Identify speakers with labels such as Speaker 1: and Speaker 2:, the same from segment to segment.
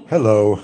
Speaker 1: Hello.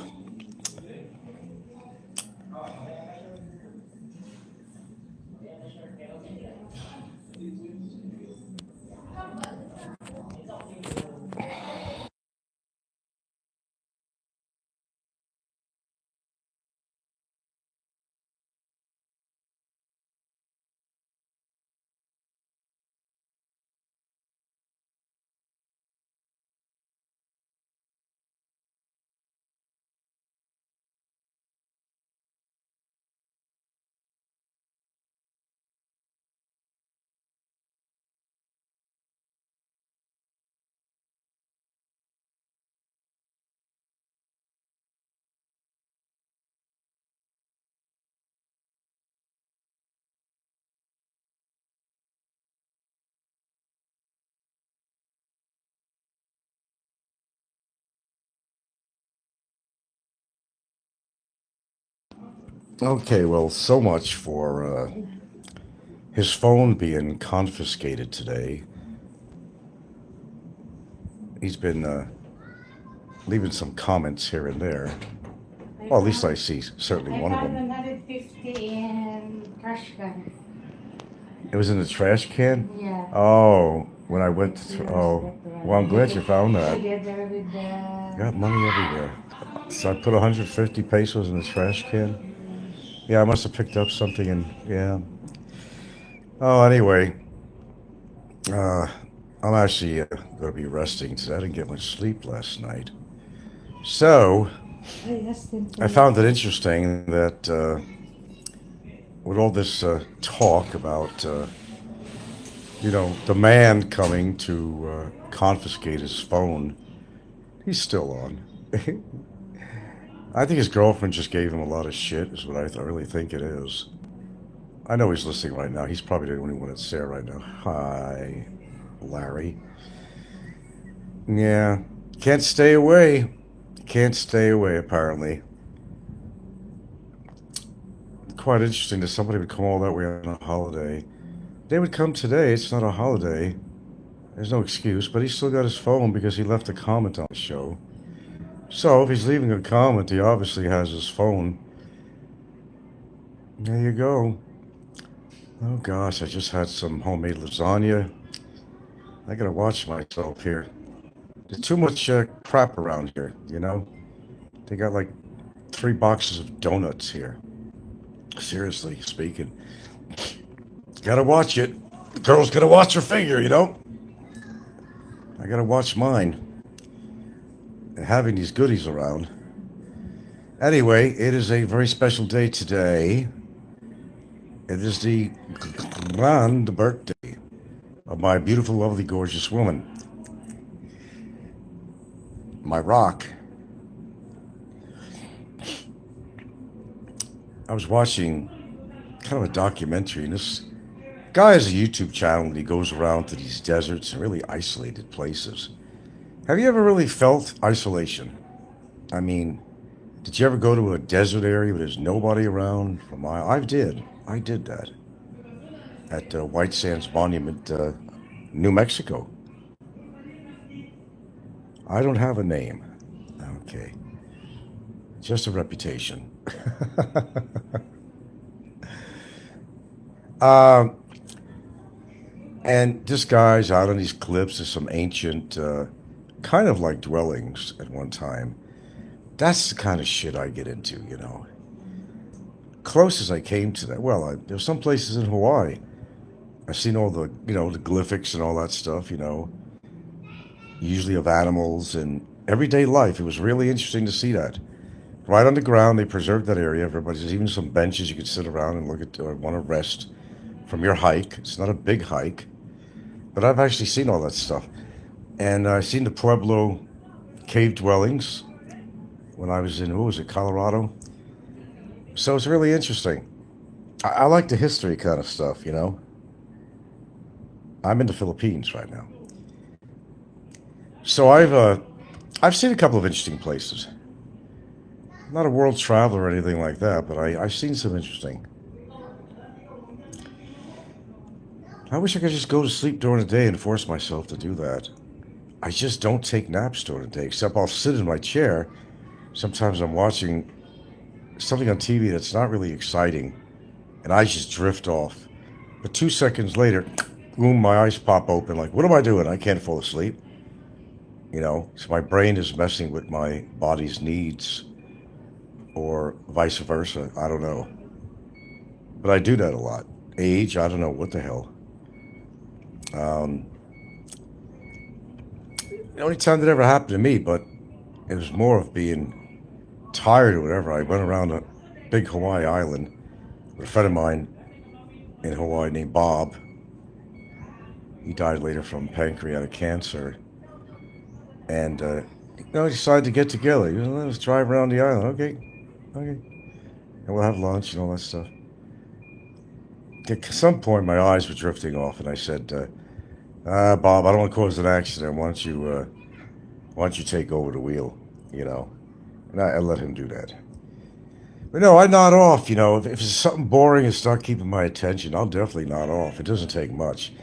Speaker 1: Okay, well, so much for his phone being confiscated today. He's been leaving some comments here and there. Well, at least I see certainly
Speaker 2: I
Speaker 1: one of
Speaker 2: found
Speaker 1: them.
Speaker 2: 150 in trash can.
Speaker 1: It was in the trash can?
Speaker 2: Yeah,
Speaker 1: Oh, when I went
Speaker 2: you
Speaker 1: through.
Speaker 2: lost
Speaker 1: Oh,
Speaker 2: that
Speaker 1: well, I'm
Speaker 2: one.
Speaker 1: glad you found that.
Speaker 2: Together with
Speaker 1: Got
Speaker 2: the.
Speaker 1: money everywhere. So I put 150 pesos in the trash can? Yeah, I must have picked up something and. Yeah. Oh, anyway, uh, I'm actually going to be resting because I didn't get much sleep last night. So,
Speaker 2: Ay, Justin,
Speaker 1: I
Speaker 2: pala.
Speaker 1: found it interesting that with all this talk about, the man coming to confiscate his phone, he's still on. I think his girlfriend just gave him a lot of shit, is what I really think it is. I know he's listening right now. He's probably the only one that's there right now. Hi, Larry. Yeah, can't stay away. Can't stay away, apparently. Quite interesting that somebody would come all that way on a holiday. They would come today. It's not a holiday. There's no excuse, but he still got his phone because he left a comment on the show. So if he's leaving a comment, he obviously has his phone. There you go. Oh gosh, I just had some homemade lasagna. I gotta watch myself here. There's too much crap around here, you know? They got like 3 boxes of donuts here. Seriously speaking. Gotta watch it. The girl's gotta watch her finger, you know? I gotta watch mine. And having these goodies around. Anyway, it is a very special day today. It is the grand birthday of my beautiful, lovely, gorgeous woman, my rock. I was watching kind of a documentary, and this guy has a YouTube channel, and he goes around to these deserts and really isolated places. Have you ever really felt isolation? I mean, did you ever go to a desert area where there's nobody around for a mile? I did. I did that at White Sands Monument, New Mexico. I don't have a name. Okay. Just a reputation. um, and this guy's out on these cliffs. There's some ancient, kind of like dwellings at one time. That's the kind of shit I get into, you know. Close as I came to that. Well, there's some places in Hawaii. I've seen all the, the glyphics and all that stuff, usually of animals and everyday life. It was really interesting to see that. Right on the ground, they preserved that area. There's even some benches you could sit around and look at or want to rest from your hike. It's not a big hike, but I've actually seen all that stuff. And I've seen the Pueblo cave dwellings when I was in, what was it, Colorado? So it's really interesting. I like the history kind of stuff, you know? I'm in the Philippines right now. So I've seen a couple of interesting places. I'm not a world traveler or anything like that, but I've seen some interesting. I wish I could just go to sleep during the day and force myself to do that. I just don't take naps during the day, except I'll sit in my chair. Sometimes I'm watching something on TV that's not really exciting, and I just drift off. But 2 seconds later, boom, my eyes pop open. Like, what am I doing? I can't fall asleep. So my brain is messing with my body's needs, or vice versa. I don't know. But I do that a lot. Age, I don't know what the hell. Um, the only time that ever happened to me, but it was more of being tired or whatever. I went around a big Hawaii island with a friend of mine in Hawaii named Bob. He died later from pancreatic cancer. And, decided to get together. Let's drive around the island. Okay. Okay. And we'll have lunch and all that stuff. At some point, my eyes were drifting off, and I said, Bob, I don't want to cause an accident. Why don't you take over the wheel? And I let him do that. But no, I nod off. If it's something boring and start keeping my attention, I'll definitely nod off. It doesn't take much.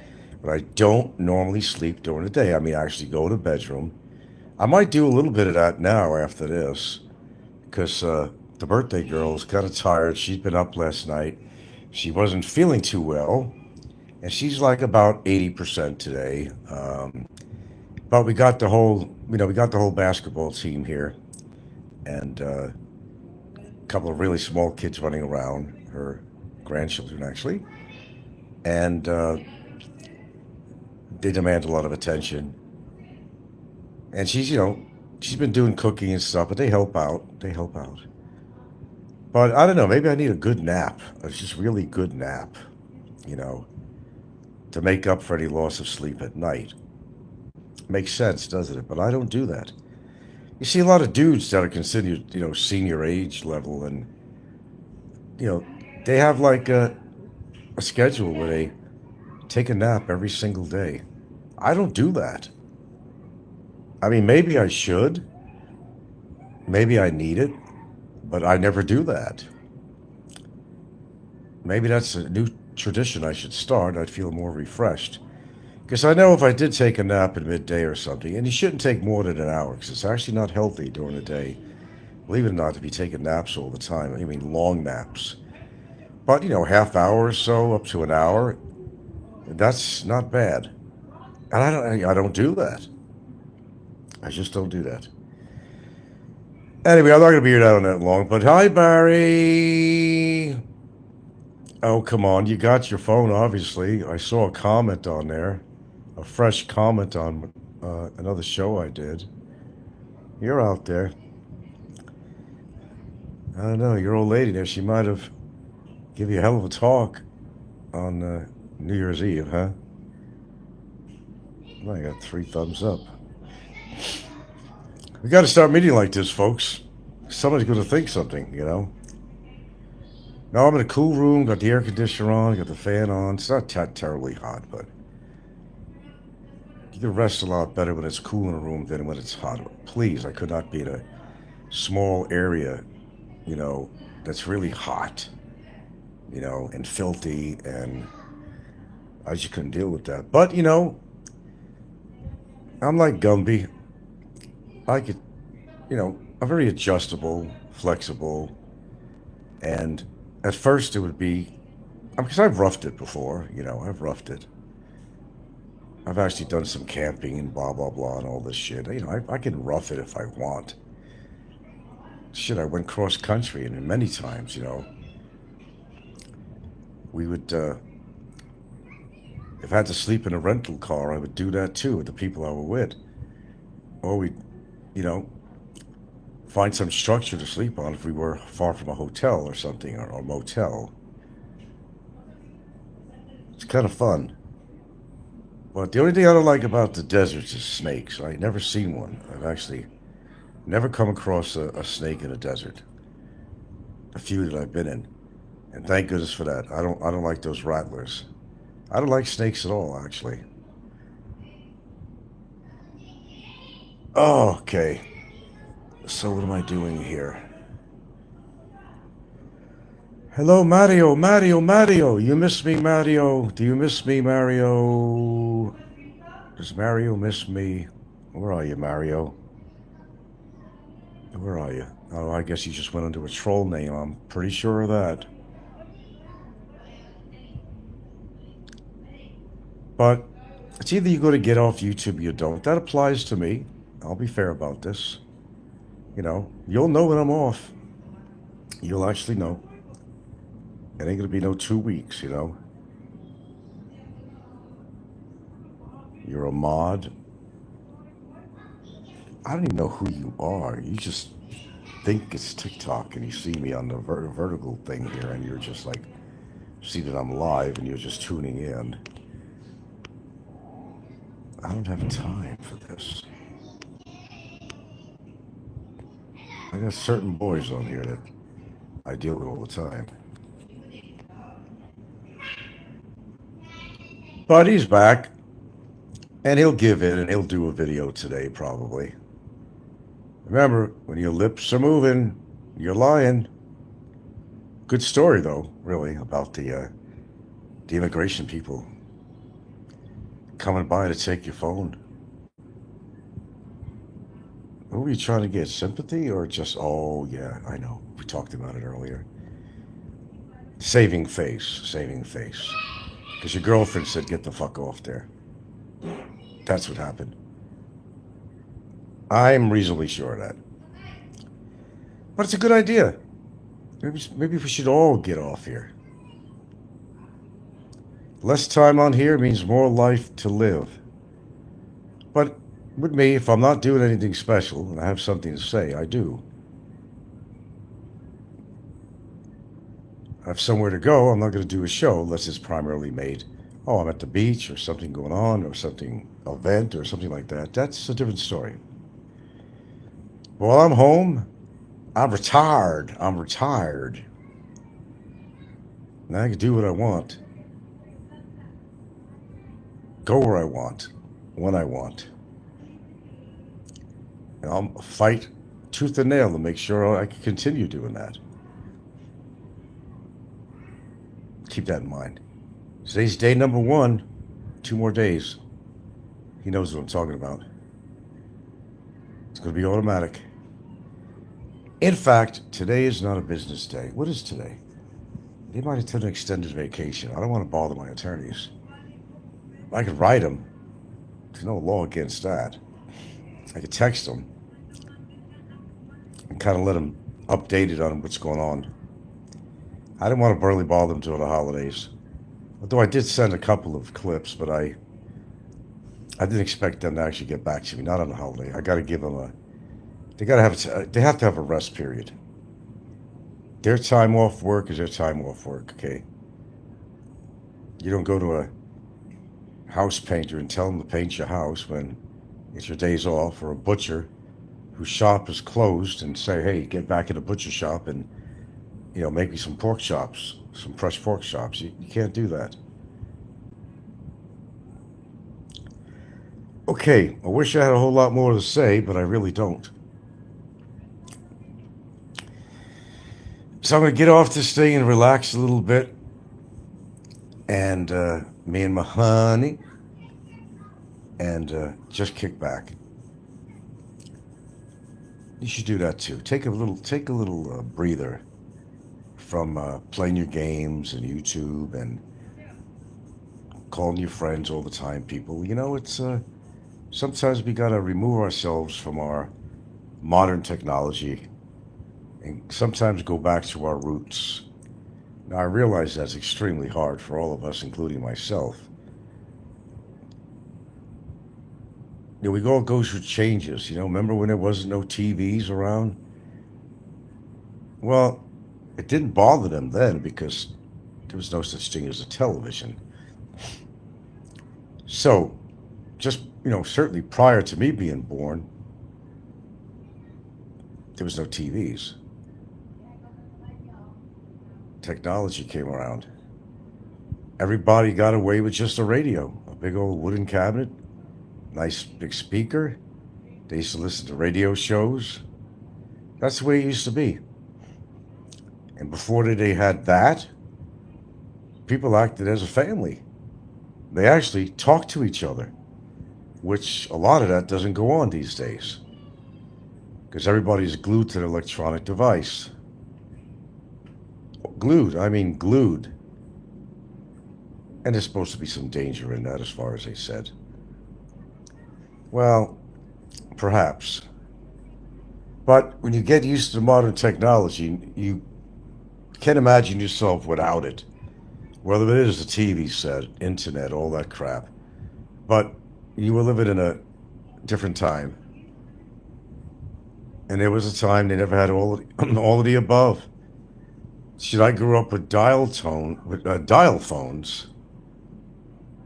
Speaker 1: But I don't normally sleep during the day. I mean, I actually go to the bedroom. I might do a little bit of that now after this, because the birthday girl is kind of tired. She's been up last night. She wasn't feeling too well, and she's like about 80% today. But we got the whole basketball team here, and a couple of really small kids running around, her grandchildren actually, and they demand a lot of attention. And she's been doing cooking and stuff, but they help out. They help out. But I don't know, maybe I need a good nap, a just really good nap, you know, to make up for any loss of sleep at night. Makes sense, doesn't it? But I don't do that. You see a lot of dudes that are considered, senior age level, and, you know, they have like a schedule where they take a nap every single day. I don't do that. I mean, maybe I should. Maybe I need it, but I never do that. Maybe that's a new tradition I should start. I'd feel more refreshed. Because I know if I did take a nap at midday or something, and you shouldn't take more than an hour, because it's actually not healthy during the day. Believe it or not, to be taking naps all the time. I mean, long naps. But, half hour or so, up to an hour, that's not bad. And I don't do that. I just don't do that. Anyway, I'm not going to be here on that long, but hi, Barry. Oh, come on. You got your phone, obviously. I saw a comment on there, a fresh comment on another show I did. You're out there. I don't know, your old lady there, she might have give you a hell of a talk on New Year's Eve, huh? Well, I got 3 thumbs up. We got to start meeting like this, folks. Somebody's going to think something. Now I'm in a cool room, got the air conditioner on, got the fan on. It's not terribly hot, but you can rest a lot better when it's cool in a room than when it's hot. Please, I could not be in a small area, that's really hot, and filthy, and I just couldn't deal with that. But, I'm like Gumby. I could, I'm very adjustable, flexible, and at first it would be, because I've roughed it before, I've roughed it. I've actually done some camping and blah, blah, blah, and all this shit. I can rough it if I want. Shit, I went cross country, and many times, we would, if I had to sleep in a rental car, I would do that too with the people I were with. Or we'd, find some structure to sleep on if we were far from a hotel or something, or a motel. It's kind of fun. But the only thing I don't like about the deserts is snakes. I never seen one. I've actually never come across a snake in a desert. A few that I've been in. And thank goodness for that. I don't like those rattlers. I don't like snakes at all, actually. Oh, okay. So what am I doing here? Hello, Mario, Mario, Mario. You miss me, Mario? Do you miss me, Mario? Does Mario miss me? Where are you, Mario? Where are you? Oh, I guess you just went into a troll name. I'm pretty sure of that. But it's either you go to get off YouTube or you don't. That applies to me. I'll be fair about this. You know, you'll know when I'm off. You'll actually know. It ain't gonna be no 2 weeks, you know. You're a mod. I don't even know who you are. You just think it's TikTok and you see me on the vertical thing here and you're just like, see that I'm live and you're just tuning in. I don't have time for this. I got certain boys on here that I deal with all the time. But he's back and he'll give in and he'll do a video today probably. Remember, when your lips are moving, you're lying. Good story though, really, about the immigration people coming by to take your phone. Who were you trying to get? Sympathy or just, oh, yeah, I know. We talked about it earlier. Saving face, saving face. Because your girlfriend said, get the fuck off there. That's what happened. I'm reasonably sure of that. But it's a good idea. Maybe we should all get off here. Less time on here means more life to live. But with me, if I'm not doing anything special and I have something to say, I do. I have somewhere to go. I'm not going to do a show unless it's primarily made. Oh, I'm at the beach or something going on or something, event or something like that. That's a different story. While I'm home, I'm retired. I'm retired. Now I can do what I want. Go where I want. When I want. And I'll fight tooth and nail to make sure I can continue doing that. Keep that in mind. Today's day number 1. 2 more days. He knows what I'm talking about. It's going to be automatic. In fact, today is not a business day. What is today? They might have taken an extended vacation. I don't want to bother my attorneys. I could write them. There's no law against that. I could text them and kind of let them updated on what's going on. I didn't want to barely bother them during the holidays. Although I did send a couple of clips, but I didn't expect them to actually get back to me. Not on the holiday. I got to give them they have to have a rest period. Their time off work is their time off work. Okay. You don't go to a house painter and tell them to paint your house when it's your days off, or a butcher whose shop is closed and say, hey, get back in the butcher shop and make me some pork chops, some fresh pork chops. You can't do that. Okay, I wish I had a whole lot more to say, but I really don't. So I'm going to get off this thing and relax a little bit. And me and my honey. And just kick back. You should do that too. Take a little breather from playing your games and YouTube and calling your friends all the time, people. It's sometimes we gotta remove ourselves from our modern technology and sometimes go back to our roots. Now I realize that's extremely hard for all of us, including myself. We all go through changes. Remember when there wasn't no TVs around? Well, it didn't bother them then because there was no such thing as a television. So, just, certainly prior to me being born, there was no TVs. Technology came around. Everybody got away with just a radio, a big old wooden cabinet, nice big speaker. They used to listen to radio shows. That's the way it used to be. And before they had that, people acted as a family. They actually talked to each other, which a lot of that doesn't go on these days because everybody's glued to their electronic device. Glued, I mean glued. And there's supposed to be some danger in that, as far as they said. Well, perhaps. But when you get used to modern technology, you can't imagine yourself without it. Whether it is the TV set, internet, all that crap. But you were living in a different time. And there was a time they never had all of the above. Shit, I grew up with dial phones.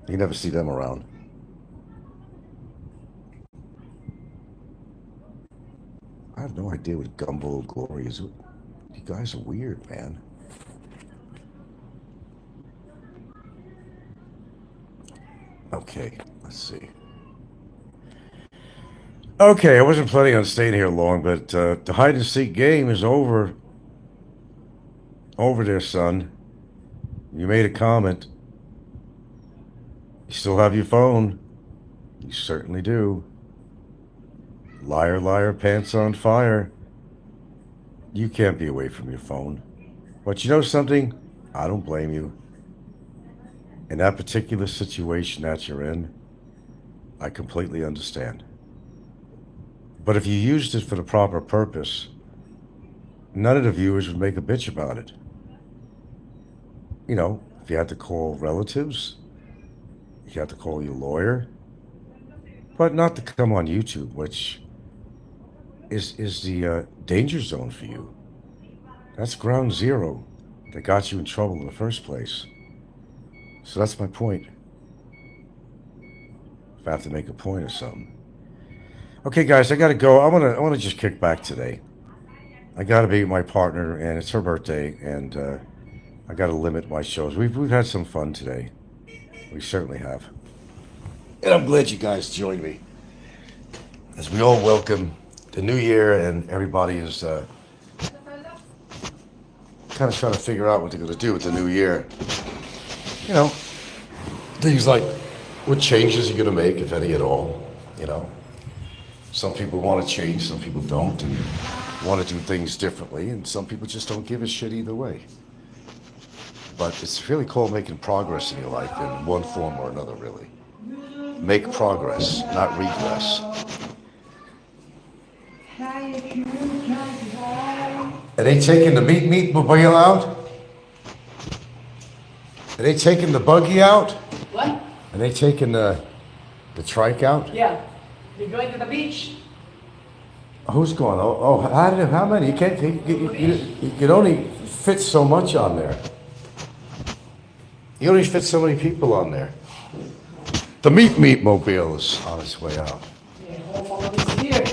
Speaker 1: You never see them around. I have no idea what Gumbo Glory is. You guys are weird, man. Okay, let's see. Okay, I wasn't planning on staying here long, but the hide and seek game is over. Over there, son. You made a comment. You still have your phone. You certainly do. Liar, liar, pants on fire. You can't be away from your phone. But you know something? I don't blame you. In that particular situation that you're in, I completely understand. But if you used it for the proper purpose, none of the viewers would make a bitch about it. You know, if you had to call relatives, you had to call your lawyer, but not to come on YouTube, which is the danger zone for you. That's ground zero that got you in trouble in the first place. So that's my point. If I have to make a point or something. Okay, guys, I gotta go. I wanna just kick back today. I gotta be with my partner, and it's her birthday, and I gotta limit my shows. We've had some fun today. We certainly have. And I'm glad you guys joined me as we all welcome the new year, and everybody is kind of trying to figure out what they're going to do with the new year. You know, things like what changes you're going to make, if any at all. You know, some people want to change, some people don't, and want to do things differently, and some people just don't give a shit either way. But it's really called making progress in your life in one form or another, really. Make progress, not regress. Are they taking the meat mobile out? Are they taking the buggy out?
Speaker 3: What?
Speaker 1: Are they taking the trike out?
Speaker 3: Yeah. You're going to the beach?
Speaker 1: Who's going? Oh, how many? You can't. You can only fit so much on there. You only fit so many people on there. The meat mobile is on its way out.
Speaker 3: Yeah, Home Alone is here.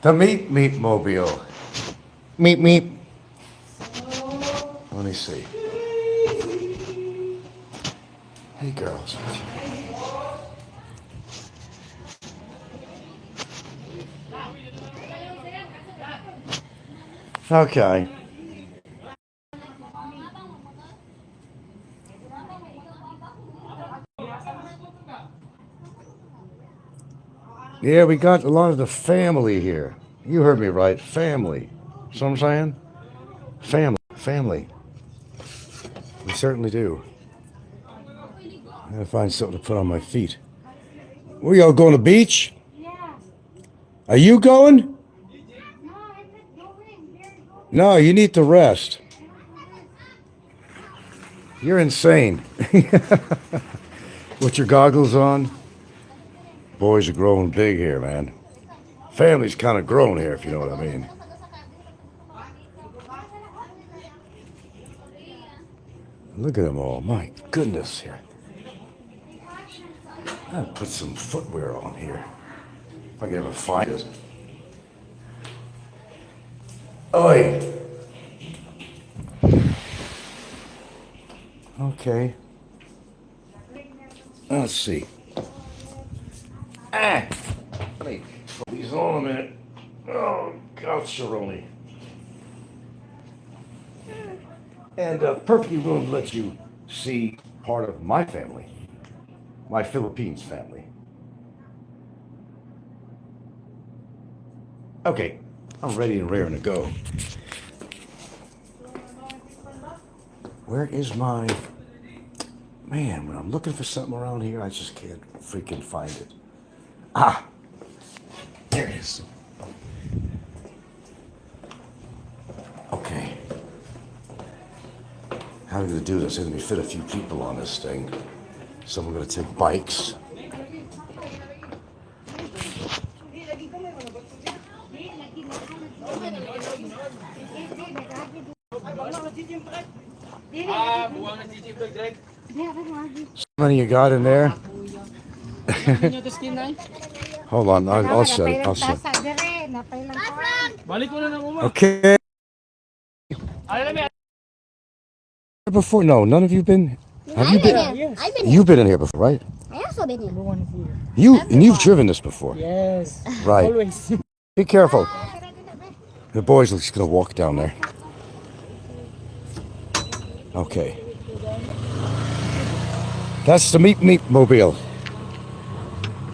Speaker 1: The meat mobile. Meat. Let me see. Hey, girls. Okay. Yeah, we got a lot of the family here. You heard me right. Family. See what I'm saying? Family. We certainly do. I gotta find something to put on my feet. We all going to the beach?
Speaker 2: Yeah.
Speaker 1: Are you going?
Speaker 2: No, I said going. They're going.
Speaker 1: No, you need to rest. You're insane. With your goggles on? Boys are growing big here, man. Family's kind of grown here, if you know what I mean. Look at them all. My goodness here. I'll put some footwear on here. If I can ever find it. Oi. Okay. Let's see. Let me put these on a minute. Oh, God, Sharoni. And perfectly willing to let you see part of my family, my Philippines family. Okay, I'm ready and raring to go. Where is my... Man, when I'm looking for something around here, I just can't freaking find it. Ah, there it is. Okay. How are we gonna do this? There's gonna fit a few people on this thing. So we're gonna take bikes. How many you got in there? Hold on, I'll shut it. I'll shut it. Okay. Before? No, none of you been. Have you been?
Speaker 2: I've been
Speaker 1: You've been in here before, right?
Speaker 2: I also been here.
Speaker 1: You've driven this before.
Speaker 3: Yes.
Speaker 1: Right.
Speaker 3: Always.
Speaker 1: Be careful. The boys are just gonna walk down there. Okay. That's the Meat Mobile.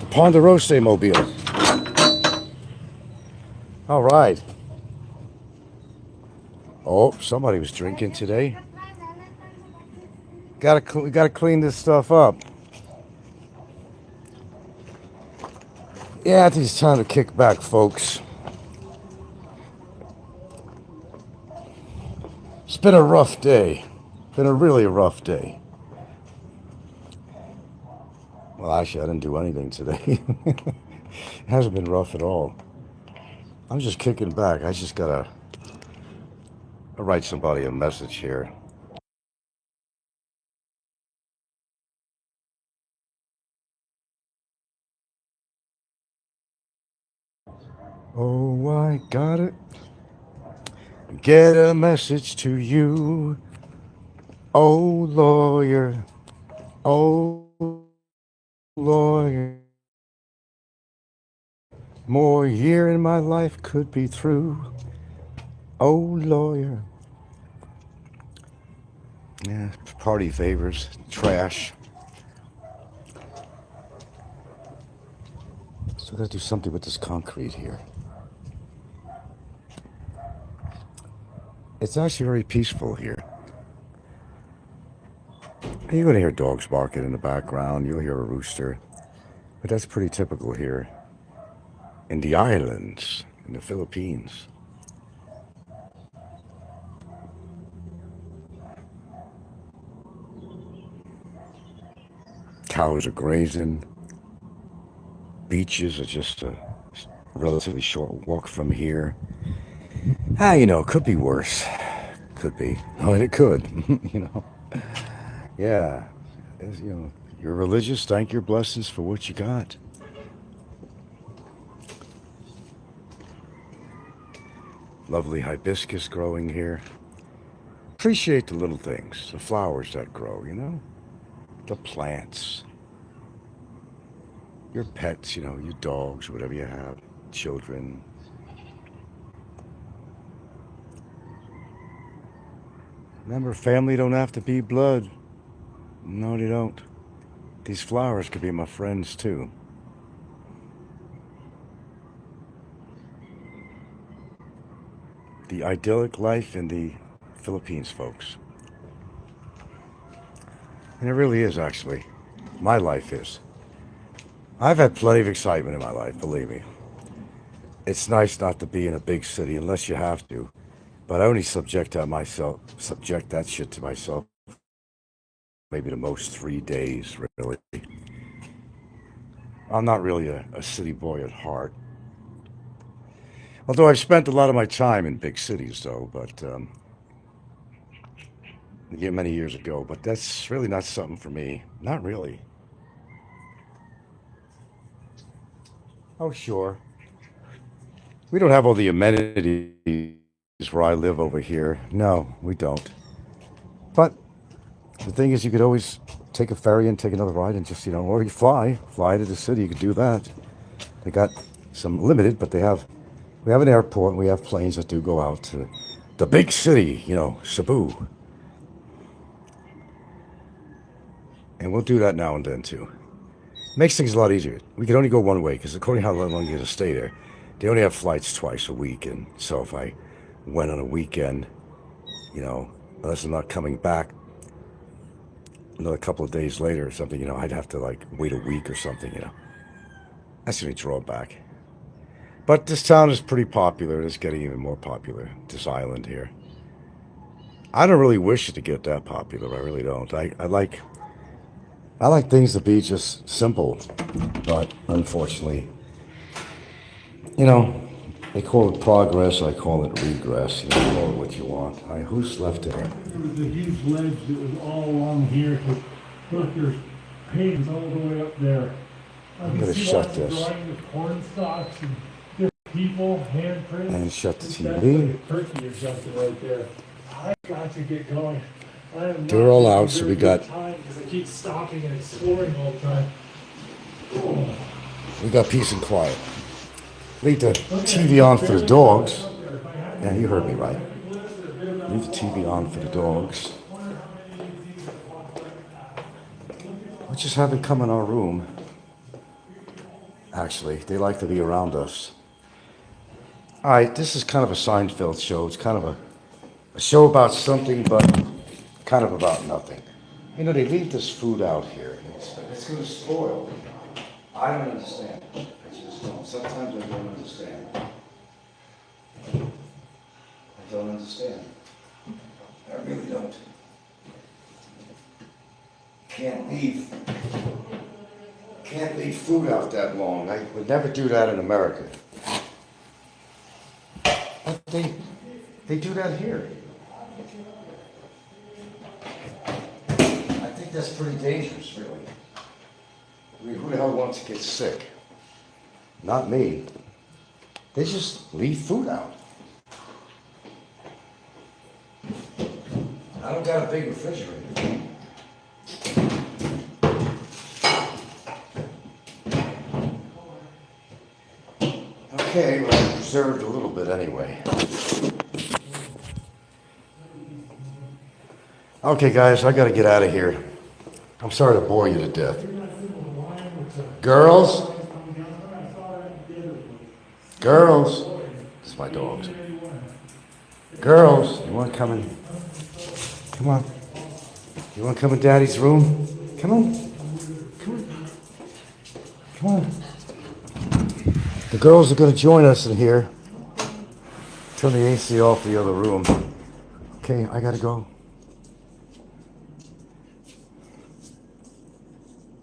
Speaker 1: The Ponderosa Mobile. All right. Oh, somebody was drinking today. We gotta clean this stuff up. Yeah, I think it's time to kick back, folks. It's been a rough day. Been a really rough day. Well, actually, I didn't do anything today. It hasn't been rough at all. I'm just kicking back. I just gotta write somebody a message here. Oh, I got it. Get a message to you. Oh, lawyer. Oh, lawyer. More year in my life could be through. Oh, lawyer. Yeah, party favors, trash. So I gotta do something with this concrete here. It's actually very peaceful here. You're gonna hear dogs barking in the background. You'll hear a rooster. But that's pretty typical here in the islands, in the Philippines. Cows are grazing. Beaches are just a relatively short walk from here. It could be worse. Could be. Oh, and it could. Yeah. You're religious. Thank your blessings for what you got. Lovely hibiscus growing here. Appreciate the little things, the flowers that grow, the plants, your pets, your dogs, whatever you have, children. Remember, family don't have to be blood. No, they don't. These flowers could be my friends too. The idyllic life in the Philippines, folks. And it really is, actually. My life is. I've had plenty of excitement in my life, believe me. It's nice not to be in a big city unless you have to. But I only subject that shit to myself maybe the most 3 days, really. I'm not really a city boy at heart. Although I've spent a lot of my time in big cities, though, but many years ago. But that's really not something for me. Not really. Oh, sure. We don't have all the amenities where I live over here. No, we don't. But the thing is, you could always take a ferry and take another ride and just, or you fly to the city. You could do that. They got some limited, but we have an airport and we have planes that do go out to the big city, Cebu. And we'll do that now and then too. Makes things a lot easier. We can only go one way because according to how long you're going to stay there, they only have flights twice a week. And so if I went on a weekend, you know, unless I'm not coming back another couple of days later or something, you know, I'd have to like wait a week or something, you know. That's the only drawback. But this town is pretty popular. It's getting even more popular, this island here. I don't really wish it to get that popular. I really don't. I like things to be just simple, but unfortunately, you know, they call it progress. I call it regress. You know, call it what you want. Who's left in it?
Speaker 4: There was a huge ledge that was all along here. Look, there's paintings all the way up there.
Speaker 1: I'm gonna shut this.
Speaker 4: Drawing with corn stalks and different people, handprints.
Speaker 1: And shut the
Speaker 4: That's
Speaker 1: TV.
Speaker 4: like a turkey or something right there. I got to get going. I am not
Speaker 1: They're all
Speaker 4: having a
Speaker 1: out, so
Speaker 4: very
Speaker 1: we got-
Speaker 4: good time because I keep stopping and exploring all the time. Oh.
Speaker 1: We got peace and quiet. Leave the TV on for the dogs. Yeah, you heard me right. Leave the TV on for the dogs. We'll just have it come in our room. Actually, they like to be around us. All right, this is kind of a Seinfeld show. It's kind of a show about something, but kind of about nothing. You know, they leave this food out here. It's going to spoil. I don't understand. I just don't. Sometimes I don't understand. I don't understand. I really don't. Can't leave food out that long. I would never do that in America. But they do that here. I think that's pretty dangerous, really. I mean, who the hell wants to get sick? Not me. They just leave food out. I don't got a big refrigerator. Okay, well, I preserved a little bit anyway. Okay, guys, I gotta get out of here. I'm sorry to bore you to death. Girls? Girls? This is my dogs. Girls, you wanna come in? Come on. You wanna come in Daddy's room? Come on. Come on. Come on. The girls are gonna join us in here. Turn the AC off the other room. Okay, I gotta go.